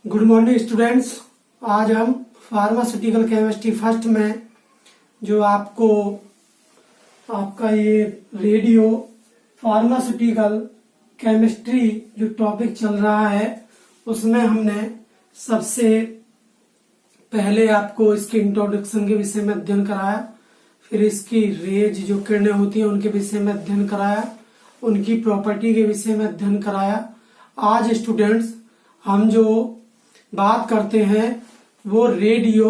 Good morning students. आज हम pharmaceutical chemistry first में जो आपका ये रेडियो फार्मास्यूटिकल केमिस्ट्री जो टॉपिक चल रहा है उसमें हमने सबसे पहले आपको इसके इंट्रोडक्शन के विषय में अध्ययन कराया, फिर इसकी रेज जो किरणें होती हैं उनके विषय में अध्ययन कराया, उनकी प्रॉपर्टी के विषय में अध्ययन कराया। आज स्टूडेंट्स हम जो बात करते हैं वो रेडियो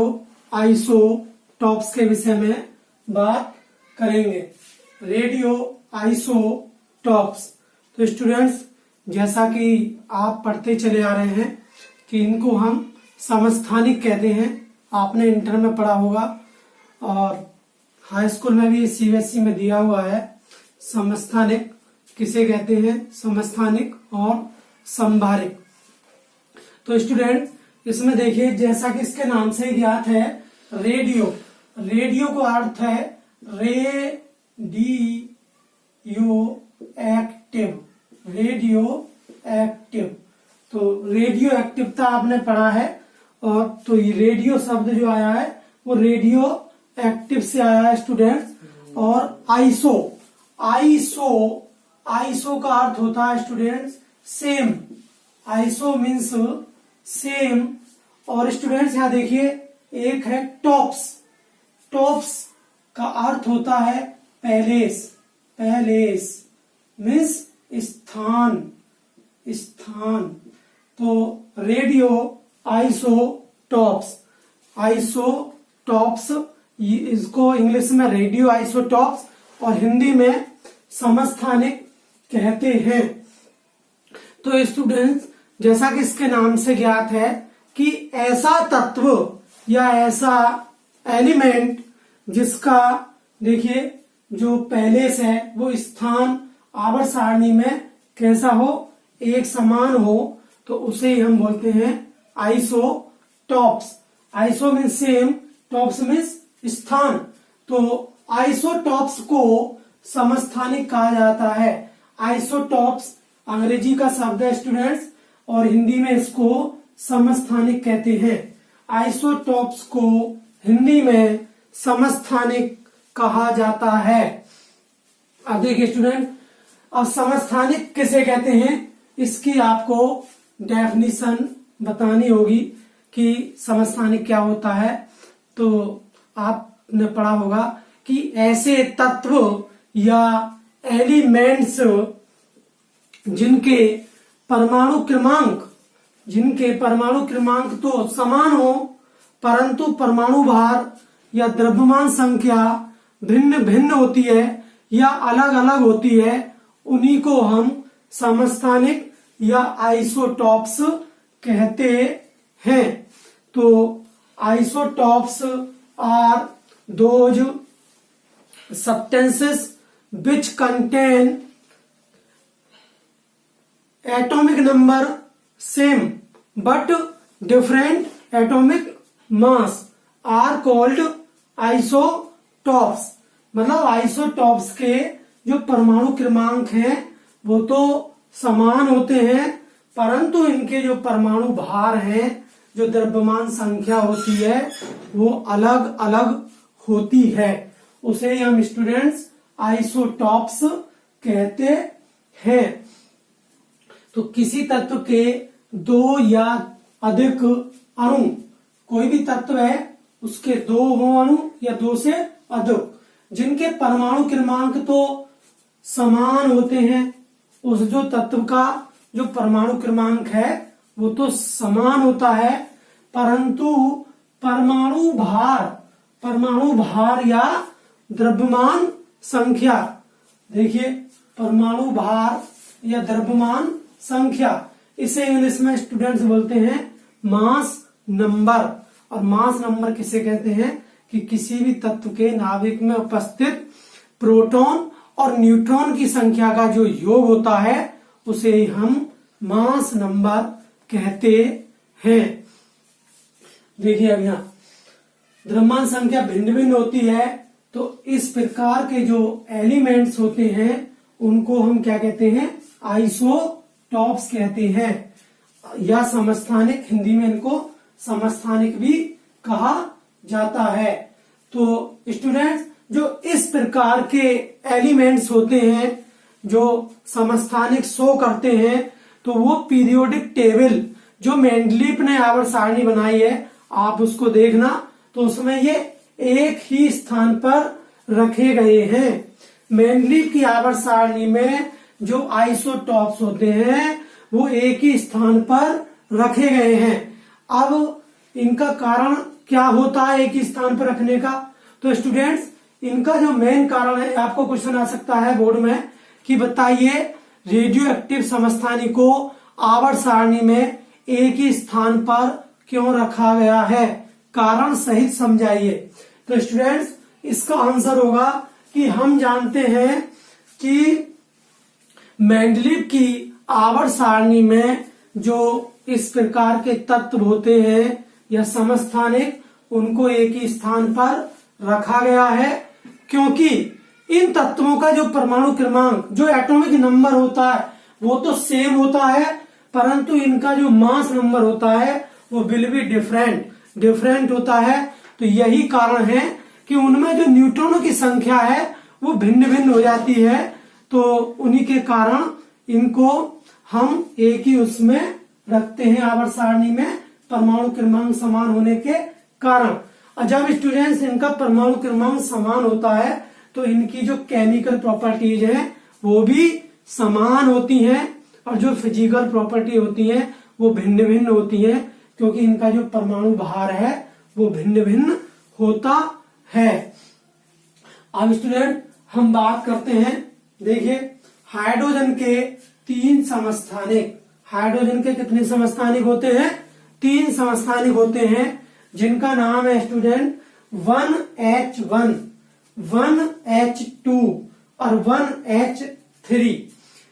आइसोटॉप्स के विषय में बात करेंगे। रेडियो आइसोटॉप्स, तो स्टूडेंट्स जैसा कि आप पढ़ते चले आ रहे हैं कि इनको हम समस्थानिक कहते हैं। आपने इंटर में पढ़ा होगा और हाई स्कूल में भी सीबीएसई में दिया हुआ है। समस्थानिक किसे कहते हैं? समस्थानिक और संभारिक। तो स्टूडेंट इसमें देखिए जैसा कि इसके नाम से ज्ञात है रेडियो, रेडियो का अर्थ है रेडियो एक्टिव, रेडियो एक्टिव। तो रेडियो एक्टिवता आपने पढ़ा है और तो ये रेडियो शब्द जो आया है वो रेडियो एक्टिव से आया है स्टूडेंट्स। और आइसो, आइसो, आइसो का अर्थ होता है students same, iso means same. और स्टूडेंट्स यहाँ देखिए एक है टॉप्स, टॉप्स का अर्थ होता है पैलेस, पैलेस मीन्स स्थान, स्थान। तो रेडियो आइसोटॉप्स, आइसोटॉप्स इसको इंग्लिश में रेडियो आइसोटॉप्स और हिंदी में समस्थानिक कहते हैं। तो स्टूडेंट्स जैसा कि इसके नाम से ज्ञात है कि ऐसा तत्व या ऐसा एलिमेंट जिसका देखिए जो पैलेस है वो स्थान आवर्त सारणी में कैसा हो, एक समान हो, तो उसे हम बोलते हैं isotopes. Iso means same, tops means स्थान। तो आइसोटॉप्स को समस्थानिक कहा जाता है। आइसोटॉप्स अंग्रेजी का शब्द है स्टूडेंट्स और हिंदी में इसको समस्थानिक कहते हैं। आइसोटॉप्स को हिंदी में समस्थानिक कहा जाता है। अब देखिए स्टूडेंट, अब समस्थानिक किसे कहते हैं इसकी आपको डेफिनेशन बतानी होगी कि समस्थानिक क्या होता है। तो आपने पढ़ा होगा कि ऐसे तत्व या एलिमेंट्स जिनके परमाणु क्रमांक तो समान हो परंतु परमाणु भार या द्रव्यमान संख्या भिन्न भिन्न होती है या अलग अलग होती है, उन्हीं को हम समस्थानिक या आइसोटॉप्स कहते हैं। तो isotopes are those substances which contain atomic number same but different atomic mass are called isotopes। मतलब आइसोटॉप्स के जो परमाणु क्रमांक हैं वो तो समान होते हैं परंतु इनके जो परमाणु भार हैं, जो द्रव्यमान संख्या होती है वो अलग अलग होती है, उसे हम स्टूडेंट्स आइसोटॉप्स कहते हैं। तो किसी तत्व के दो या अधिक अणु, कोई भी तत्व है उसके दो हो अणु या दो से अधिक जिनके परमाणु क्रमांक तो समान होते हैं, उस जो तत्व का जो परमाणु क्रमांक है वो तो समान होता है परंतु परमाणु भार या द्रव्यमान संख्या, देखिए परमाणु भार या द्रव्यमान संख्या, इसे इंग्लिश में स्टूडेंट्स बोलते हैं मास नंबर। और मास नंबर किसे कहते हैं कि किसी भी तत्व के नाभिक में उपस्थित प्रोटॉन और न्यूट्रॉन की संख्या का जो योग होता है उसे हम मास नंबर कहते हैं। देखिए अब यहाँ द्रव्यमान संख्या भिन्न भिन्न होती है तो इस प्रकार के जो एलिमेंट्स होते हैं उनको हम क्या कहते हैं? आइसोटॉप्स कहते हैं। या समस्थानिक, हिंदी में इनको समस्थानिक भी कहा जाता है। तो स्टूडेंट्स, जो इस प्रकार के एलिमेंट्स होते हैं जो समस्थानिक शो करते हैं, तो वो पीरियोडिक टेबल जो मेंडलीफ ने आवर्त सारणी बनाई है, आप उसको देखना, तो उसमें ये एक ही स्थान पर रखे गए हैं। मेंडलीफ की आवर्त सारणी में जो आइसोटॉप्स होते हैं वो एक ही स्थान पर रखे गए हैं। अब इनका कारण क्या होता है एक ही स्थान पर रखने का? तो स्टूडेंट्स, इनका जो मेन कारण है, आपको क्वेश्चन आ सकता है बोर्ड में कि बताइए रेडियो एक्टिव समस्थानिक को आवर्त सारणी में एक ही स्थान पर क्यों रखा गया है, कारण सहित समझाइए। तो स्टूडेंट्स, इसका आंसर होगा कि हम जानते हैं कि मेंडलीफ की आवर्त सारणी में जो इस प्रकार के तत्व होते हैं या समस्थानिक, उनको एक ही स्थान पर रखा गया है, क्योंकि इन तत्वों का जो परमाणु क्रमांक, जो एटॉमिक नंबर होता है, वो तो सेम होता है, परंतु इनका जो मास नंबर होता है वो विल बी डिफरेंट होता है। तो यही कारण है कि उनमें जो न्यूट्रॉनों की संख्या है वो भिन्न भिन्न हो जाती है। तो उन्हीं के कारण इनको हम एक ही उसमें रखते हैं आवर्त सारणी में, परमाणु क्रमांक समान होने के कारण। और जब स्टूडेंट्स इनका परमाणु क्रमांक समान होता है तो इनकी जो केमिकल प्रॉपर्टीज हैं वो भी समान होती हैं, और जो फिजिकल प्रॉपर्टी होती है वो भिन्न भिन्न होती है, क्योंकि इनका जो परमाणु भार है वो भिन्न भिन्न होता है। अब स्टूडेंट, हम बात करते हैं, देखिए हाइड्रोजन के 3 समस्थानिक, हाइड्रोजन के कितने समस्थानिक होते हैं? 3 समस्थानिक होते हैं, जिनका नाम है स्टूडेंट 1H1, 1H2 और 1H3।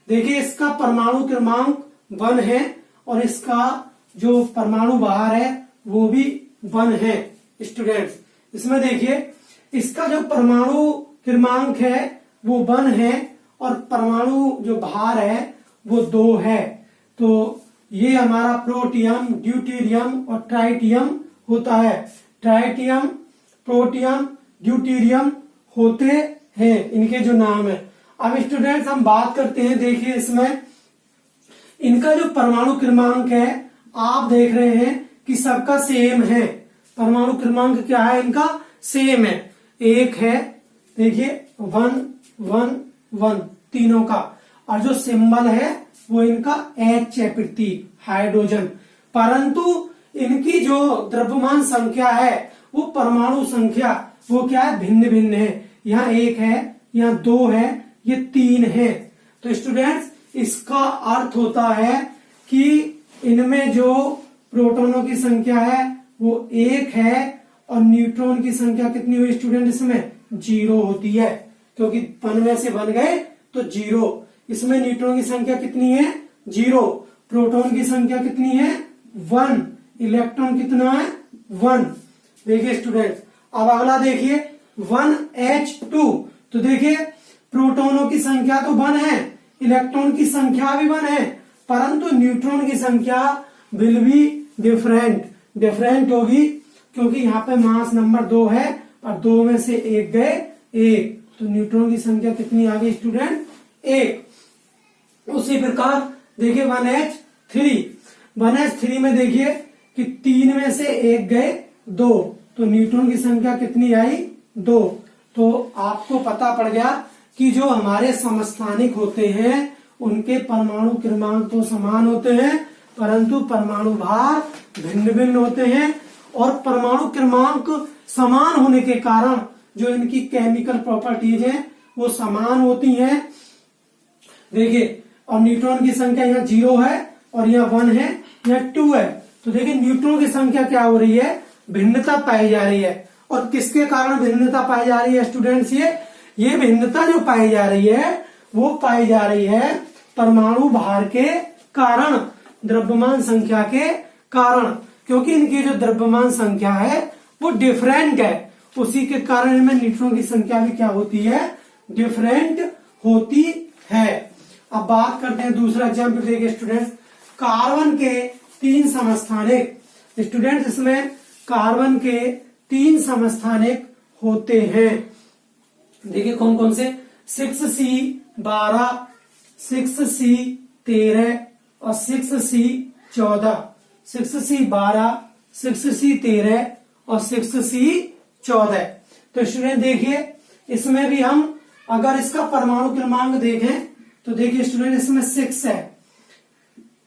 देखिए इसका परमाणु क्रमांक 1 है और इसका जो परमाणु भार है वो भी 1 है। स्टूडेंट्स, इसमें देखिए इसका जो परमाणु क्रमांक है वो 1 है और परमाणु जो भार है वो 2 है। तो ये हमारा प्रोटियम, ड्यूटेरियम और ट्राइटियम होता है। ट्राइटियम, प्रोटियम, ड्यूटेरियम होते हैं, इनके जो नाम है। अब स्टूडेंट्स, हम बात करते हैं, देखिए इसमें इनका जो परमाणु क्रमांक है आप देख रहे हैं कि सबका सेम है। परमाणु क्रमांक क्या है इनका? सेम है, 1 है, देखिए 1 1 1 तीनों का, और जो सिंबल है वो इनका H है, प्रतीक हाइड्रोजन। परंतु इनकी जो द्रव्यमान संख्या है वो परमाणु संख्या वो क्या है? भिन्न भिन्न है। यहाँ 1 है, यहाँ 2 है, ये 3 है। तो स्टूडेंट्स, इसका अर्थ होता है कि इनमें जो प्रोटॉनों की संख्या है वो 1 है और न्यूट्रॉन की संख्या कितनी हुई स्टूडेंट? इसमें 0 होती है, क्योंकि 1 में से बन गए तो 0। इसमें न्यूट्रॉन की संख्या कितनी है? 0। प्रोटॉन की संख्या कितनी है? 1। इलेक्ट्रॉन कितना है? 1। देखिए स्टूडेंट, अब अगला देखिए 1H2। तो देखिए प्रोटॉनों की संख्या तो 1 है, इलेक्ट्रॉन की संख्या भी 1 है, परंतु न्यूट्रॉन की संख्या विल बी डिफरेंट होगी, क्योंकि यहाँ पे मास नंबर 2 है और 2 में से 1 गए 1, तो न्यूट्रॉन की संख्या कितनी आ गई स्टूडेंट? 1। उसी प्रकार देखिए 1H3 में देखिए कि 3 में से 1 गए 2, तो न्यूट्रॉन की संख्या कितनी आई? 2। तो आपको पता पड़ गया कि जो हमारे समस्थानिक होते हैं उनके परमाणु क्रमांक तो समान होते हैं, परंतु परमाणु भार भिन्न भिन्न होते हैं, और परमाणु क्रमांक समान होने के कारण जो इनकी केमिकल प्रॉपर्टीज हैं वो समान होती हैं। देखिए, और न्यूट्रॉन की संख्या यहाँ 0 है और यहाँ 1 है, यहाँ 2 है। तो देखिए न्यूट्रॉन की संख्या क्या हो रही है? भिन्नता पाई जा रही है। और किसके कारण भिन्नता पाई जा रही है स्टूडेंट्स? ये भिन्नता जो पाई जा रही है वो पाई जा रही है परमाणु भार के कारण, द्रव्यमान संख्या के कारण, क्योंकि इनकी जो द्रव्यमान संख्या है वो डिफरेंट है, उसी के कारण इनमें न्यूट्रॉन की संख्या भी क्या होती है? डिफरेंट होती है। अब बात करते हैं दूसरा एग्जाम्पल। देखिए स्टूडेंट्स, कार्बन के 3 समस्थानिक, स्टूडेंट इसमें कार्बन के 3 समस्थानिक होते हैं। देखिए कौन कौन से, 6C12, 6C13 और 6C14, 6C12, 6C13 और 6C14। तो स्टूडेंट देखिए इसमें भी हम अगर इसका परमाणु क्रमांक देखें तो देखिए स्टूडेंट इसमें 6 है,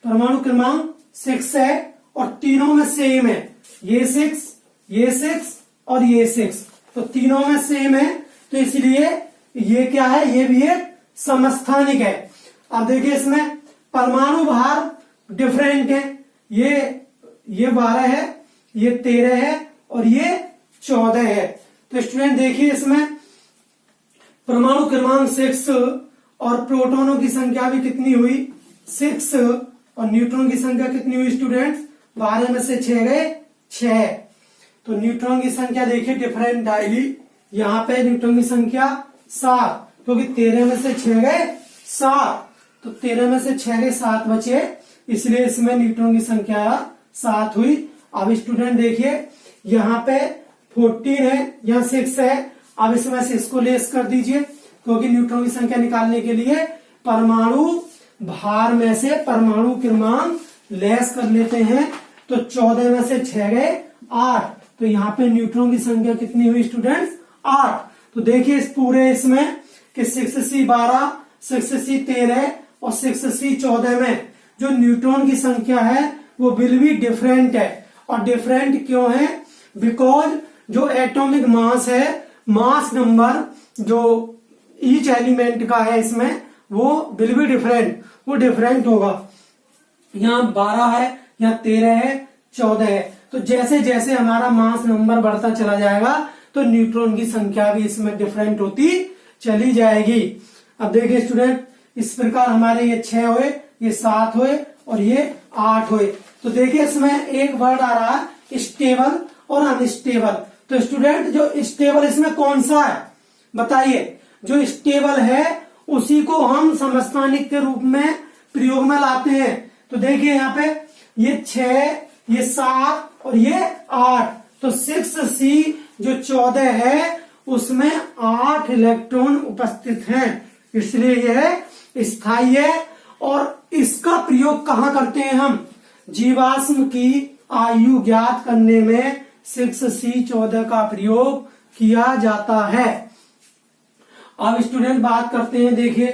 परमाणु क्रमांक 6 है और तीनों में सेम है, ये 6 और ये 6, तो तीनों में सेम है, तो इसलिए ये क्या है, ये भी एक समस्थानिक है। अब देखिए इसमें परमाणु भार डिफरेंट है, ये 12 है, ये 13 है और ये 14 है। तो स्टूडेंट देखिए इसमें परमाणु क्रमांक 6 और प्रोटॉनों की संख्या भी कितनी हुई, 6 और न्यूट्रॉन की संख्या कितनी हुई स्टूडेंट, 12 में से 6 गए 6। तो न्यूट्रॉन की संख्या देखिए डिफरेंट आएगी, यहाँ पे न्यूट्रॉन की संख्या 7, क्योंकि 13 में से 6 गए 7, तो 13 में से 6 गए 7 बचे, इसलिए इसमें न्यूट्रॉन की संख्या 7 हुई। अब स्टूडेंट देखिए यहाँ पे 14 है, यहाँ 6 है, अब इसमें से इसको लेस कर दीजिए, क्योंकि न्यूट्रॉन की संख्या निकालने के लिए परमाणु भार में से परमाणु क्रमांक लेस कर लेते हैं। तो 14 में से 6 गए 8, तो यहाँ पे न्यूट्रॉन की संख्या कितनी हुई स्टूडेंट्स, 8। तो देखिए इस पूरे इसमें कि 6C12, 6C13 और 6C14 में जो न्यूट्रॉन की संख्या है वो विल बी डिफरेंट है। और डिफरेंट क्यों है, बिकॉज जो एटॉमिक मास है, मास नंबर जो ईच एलिमेंट का है इसमें वो विल बी डिफरेंट, वो डिफरेंट होगा। यहाँ 12 है, यहाँ 13 है, 14 है, तो जैसे जैसे हमारा मास नंबर बढ़ता चला जाएगा तो न्यूट्रॉन की संख्या भी इसमें डिफरेंट होती चली जाएगी। अब देखिए स्टूडेंट इस प्रकार हमारे ये 6 हुए, ये 7 हुए और ये 8 हुए। तो देखिए इसमें एक वर्ड आ रहा है स्टेबल और अनस्टेबल। तो स्टूडेंट जो स्टेबल इसमें कौन सा है बताइए, जो स्टेबल है उसी को हम समस्थानिक के रूप में प्रयोग में लाते हैं। तो देखिए यहाँ पे ये 6, ये 7 और ये 8, तो 6C जो 14 है उसमें 8 इलेक्ट्रॉन उपस्थित हैं, इसलिए यह स्थायी है। और इसका प्रयोग कहाँ करते हैं हम, जीवाश्म की आयु ज्ञात करने में 6C14 का प्रयोग किया जाता है। अब स्टूडेंट बात करते हैं देखिए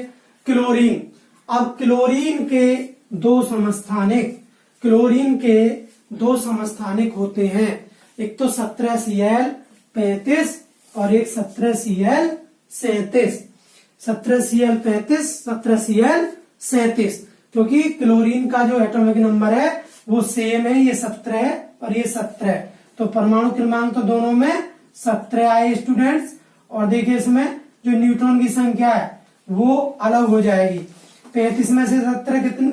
क्लोरीन। अब क्लोरीन के 2 समस्थानिक, क्लोरीन के 2 समस्थानिक होते हैं, एक तो 17Cl35 और एक 17Cl37, 17Cl35, 17Cl37, क्योंकि क्लोरीन का जो एटॉमिक नंबर है वो सेम है, ये 17 और ये 17, तो परमाणु क्रमांक तो दोनों में 17 आए स्टूडेंट्स। और देखिए इसमें जो न्यूट्रॉन की संख्या है वो अलग हो जाएगी, 35 में से 17 कितने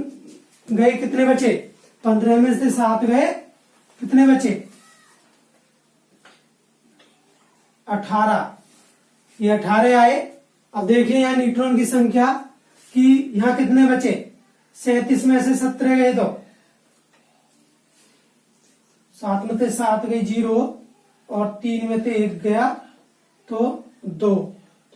गए, कितने बचे, 15 में से 7 गए, कितने बचे 18, ये 18 आए। अब देखिए यहाँ न्यूट्रॉन की संख्या कि यहाँ कितने बचे, 37 में से 17 गए तो 7 में से 7 गए 0 और 3 में से 1 गया तो 2।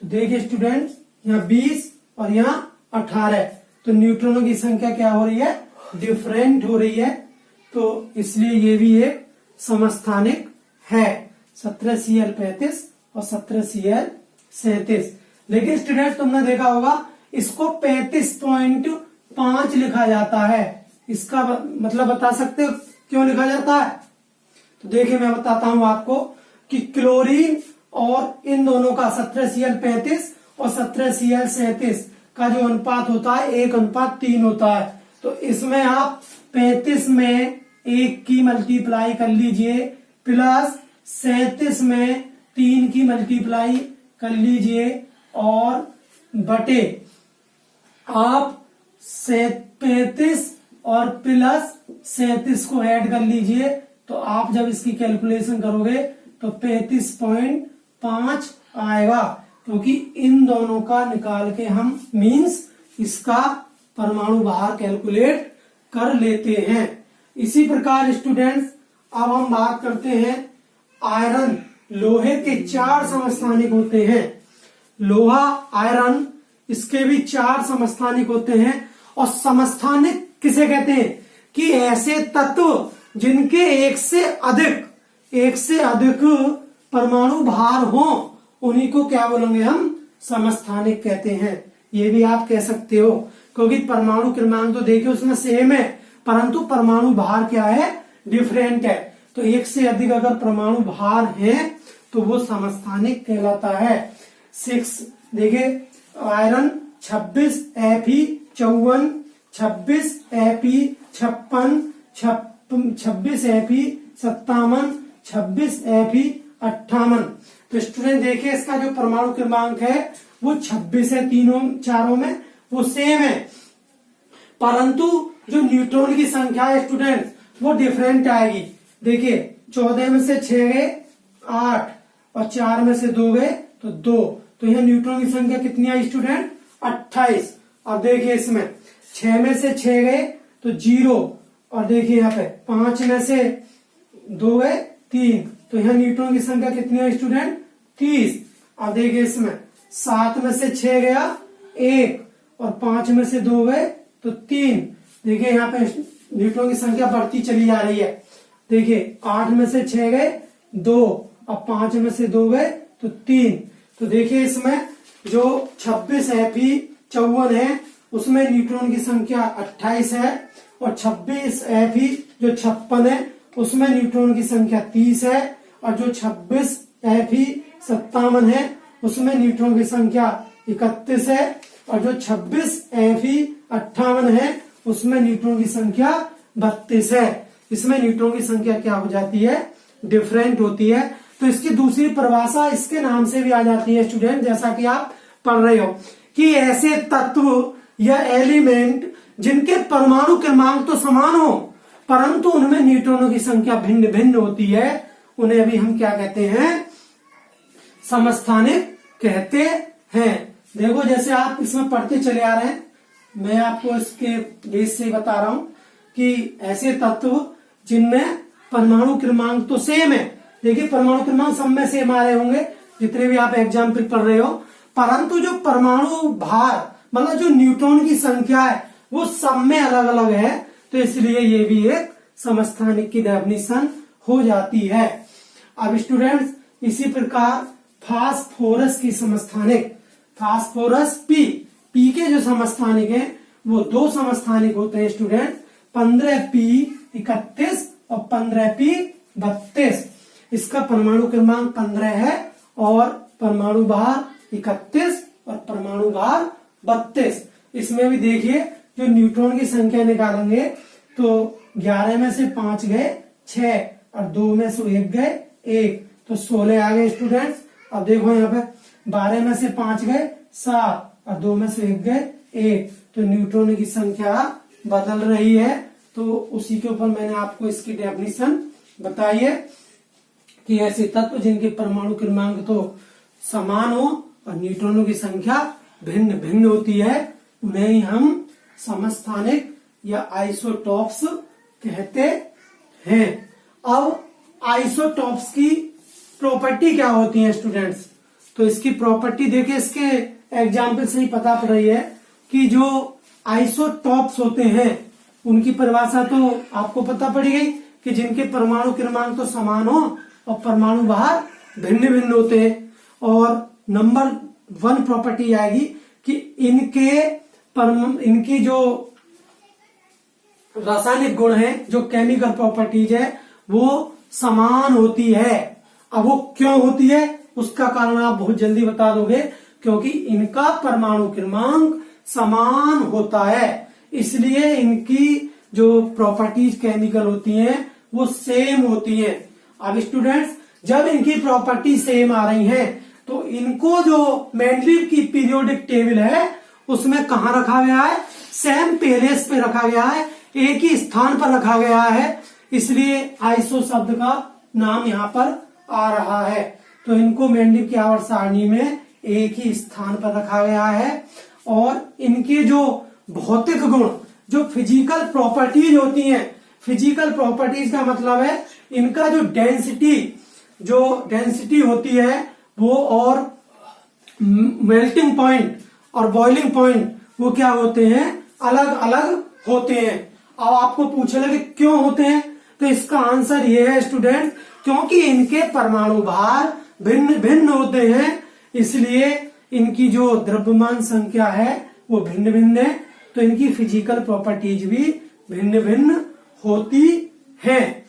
तो देखिए स्टूडेंट यहाँ 20 और यहाँ 18, तो न्यूट्रॉनों की संख्या क्या हो रही है, डिफरेंट हो रही है, तो इसलिए ये भी एक समस्थानिक है, 17Cl35 और 17Cl37। लेकिन स्टूडेंट तुमने देखा होगा इसको 35.5 लिखा जाता है, इसका मतलब बता सकते हो क्यों लिखा जाता है? तो देखिए मैं बताता हूं आपको कि क्लोरीन और इन दोनों का 17Cl35 और 17Cl37 का जो अनुपात होता है 1:3 होता है। तो इसमें आप 35 में 1 की मल्टीप्लाई कर लीजिए प्लस 37 में 3 की मल्टीप्लाई कर लीजिए और बटे आप 35 और प्लस 37 को ऐड कर लीजिए, तो आप जब इसकी कैलकुलेशन करोगे तो 35.5 आएगा, क्योंकि इन दोनों का निकाल के हम मींस इसका परमाणु भार कैलकुलेट कर लेते हैं। इसी प्रकार स्टूडेंट्स अब हम बात करते हैं आयरन। लोहे के 4 समस्थानिक होते हैं। लोहा, आयरन, इसके भी 4 समस्थानिक होते हैं। और समस्थानिक किसे कहते हैं कि ऐसे तत्व जिनके एक से अधिक परमाणु भार हो, उन्हीं को क्या बोलेंगे हम, समस्थानिक कहते हैं। ये भी आप कह सकते हो, क्योंकि परमाणु क्रमांक तो देखिए उसमें सेम है, परंतु परमाणु भार क्या है, डिफरेंट है। तो एक से अधिक अगर परमाणु भार है तो वो समस्थानिक कहलाता है। 6 देखिए, iron 26, Fe 54, 26 Fe 56, 26 Fe 57, 26 Fe 58। तो स्टूडेंट देखिए इसका जो परमाणु क्रमांक है वो 26 है, तीनों चारों में वो सेम है, परंतु जो न्यूट्रॉन की संख्या है स्टूडेंट वो डिफरेंट आएगी। देखिए 14 में से 6 गए 8 और 4 में से 2 गए तो 2, तो यह न्यूट्रॉन की संख्या कितनी आई स्टूडेंट, 28। अब देखिए इसमें 6 में से 6 गए तो 0, और देखिए यहाँ पे 5 में से 2 गए 3, तो यहाँ न्यूट्रॉन की संख्या कितनी है स्टूडेंट, 30। अब देखिए इसमें 7 में से 6 गया 1 और 5 में से 2 गए तो 3, देखिए यहाँ पे न्यूट्रॉन की संख्या बढ़ती चली जा रही है। देखिए 8 में से 6 गए 2 और 5 में से 2 गए तो 3, तो देखिए इसमें जो 26 Fe 54 है उसमें न्यूट्रॉन की संख्या 28 है, और 26 Fe जो 56 है उसमें न्यूट्रॉन की संख्या 30 है, और जो 26 Fe 57 है उसमें न्यूट्रॉन की संख्या 31 है, और जो 26 Fe 58 है उसमें न्यूट्रॉन की संख्या 32 है। इसमें न्यूट्रॉन की संख्या क्या हो जाती है, डिफरेंट होती है। तो इसकी दूसरी परिभाषा इसके नाम से भी आ जाती है स्टूडेंट, जैसा कि आप पढ़ रहे हो कि ऐसे तत्व या एलिमेंट जिनके परमाणु क्रमांक तो समान हो परंतु उनमें न्यूट्रॉनों की संख्या भिन्न भिन्न होती है, उन्हें अभी हम क्या कहते हैं, समस्थानिक कहते हैं। देखो जैसे आप इसमें पढ़ते चले आ रहे हैं, मैं आपको इसके बेस से बता रहा हूं कि ऐसे तत्व जिनमें परमाणु क्रमांक तो सेम है। देखिए परमाणु क्रमांक सब में सेम आ रहे होंगे जितने भी आप एग्जाम्पल पढ़ रहे हो, परंतु जो परमाणु भार मतलब जो न्यूट्रॉन की संख्या है वो सब में अलग अलग है, तो इसलिए ये भी एक समस्थानिक की डेफिनेशन हो जाती है। अब स्टूडेंट्स इसी प्रकार फास्फोरस की समस्थानिक, फास्फोरस पी के जो समस्थानिक है वो 2 समस्थानिक होते हैं स्टूडेंट, 15p31 और 15p32। इसका परमाणु क्रमांक 15 है और परमाणु भार 31 और परमाणु भार 32। इसमें भी देखिए जो न्यूट्रॉन की संख्या निकालेंगे तो 11 में से 5 गए 6 और 2 में से 1 गए 1, तो 16 आ गए स्टूडेंट्स। अब देखो यहाँ पे 12 में से 5 गए 7 और 2 में से 1 गए 1, तो न्यूट्रॉन की संख्या बदल रही है। तो उसी के ऊपर मैंने आपको इसकी डेफिनेशन बताई है कि ऐसे तत्व जिनके परमाणु क्रमांक तो समान हो और न्यूट्रॉनों की संख्या भिन्न भिन्न होती है उन्हें ही हम समस्थानिक या आइसोटॉप्स कहते हैं। अब आइसोटॉप्स की प्रॉपर्टी क्या होती है स्टूडेंट्स, तो इसकी प्रॉपर्टी देखिए इसके एग्जाम्पल से ही पता पड़ रही है कि जो आइसोटॉप्स होते हैं उनकी परिभाषा तो आपको पता पड़ी गई कि जिनके परमाणु क्रमांक तो समान हो और परमाणु भार भिन्न भिन्न होते हैं। और नंबर 1 प्रॉपर्टी आएगी कि इनकी जो रासायनिक गुण है, जो केमिकल प्रॉपर्टीज है वो समान होती है। अब वो क्यों होती है उसका कारण आप बहुत जल्दी बता दोगे, क्योंकि इनका परमाणु क्रमांक समान होता है, इसलिए इनकी जो प्रॉपर्टीज केमिकल होती हैं वो सेम होती हैं। अब स्टूडेंट्स जब इनकी प्रॉपर्टी सेम आ रही हैं तो इनको जो मेंडलीव की पीरियोडिक टेबल है उसमें कहाँ रखा गया है, सेम पेलेस पे रखा गया है, एक ही स्थान पर रखा गया है, इसलिए आइसो शब्द का नाम यहाँ पर आ रहा है। तो इनको मेंडलीव की आवर्त सारणी में एक ही स्थान पर रखा गया है और इनके जो भौतिक गुण जो फिजिकल प्रॉपर्टीज होती हैं, फिजिकल प्रॉपर्टीज का मतलब है इनका जो डेंसिटी होती है वो, और मेल्टिंग पॉइंट और बॉइलिंग पॉइंट वो क्या होते हैं, अलग अलग होते हैं। अब आपको पूछेगा कि क्यों होते हैं, तो इसका आंसर ये है स्टूडेंट, क्योंकि इनके परमाणु भार भिन्न भिन्न होते हैं, इसलिए इनकी जो द्रव्यमान संख्या है वो भिन्न भिन्न है, तो इनकी फिजिकल प्रॉपर्टीज भी भिन्न भिन्न होती है।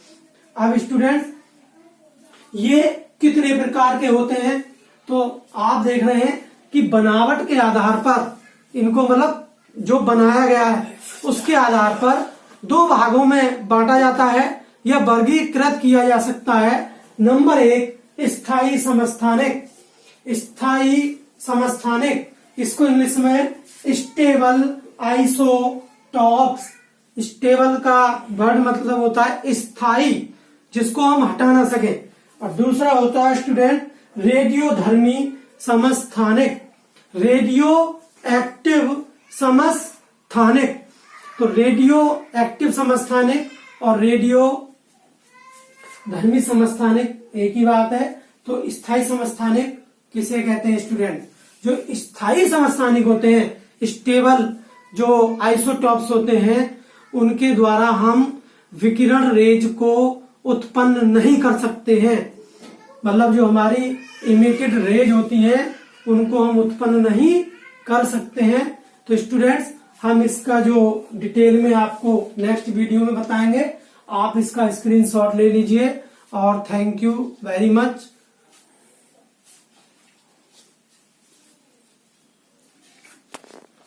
अब स्टूडेंट ये कितने प्रकार के होते हैं, तो आप देख रहे हैं कि बनावट के आधार पर इनको, मतलब जो बनाया गया है उसके आधार पर दो भागों में बांटा जाता है या वर्गीकृत किया जा सकता है। नंबर 1 स्थायी समस्थानिक। स्थायी समस्थानिक, इसको इंग्लिश में स्टेबल आइसोटॉप्स। स्टेबल का वर्ड मतलब होता है स्थायी, जिसको हम हटा ना सके। और दूसरा होता है स्टूडेंट रेडियोधर्मी समस्थानिक, रेडियो एक्टिव समस्थानिक। तो रेडियो एक्टिव समस्थानिक और रेडियो धर्मी समस्थानिक एक ही बात है। तो स्थायी समस्थानिक किसे कहते हैं स्टूडेंट, जो स्थायी समस्थानिक होते हैं, स्टेबल जो आइसोटॉप्स होते हैं, उनके द्वारा हम विकिरण रेज को उत्पन्न नहीं कर सकते हैं। मतलब जो हमारी इमिटेड रेज होती है उनको हम उत्पन्न नहीं कर सकते हैं। तो स्टूडेंट्स हम इसका जो डिटेल में आपको नेक्स्ट वीडियो में बताएंगे, आप इसका स्क्रीनशॉट ले लीजिए। और थैंक यू वेरी मच।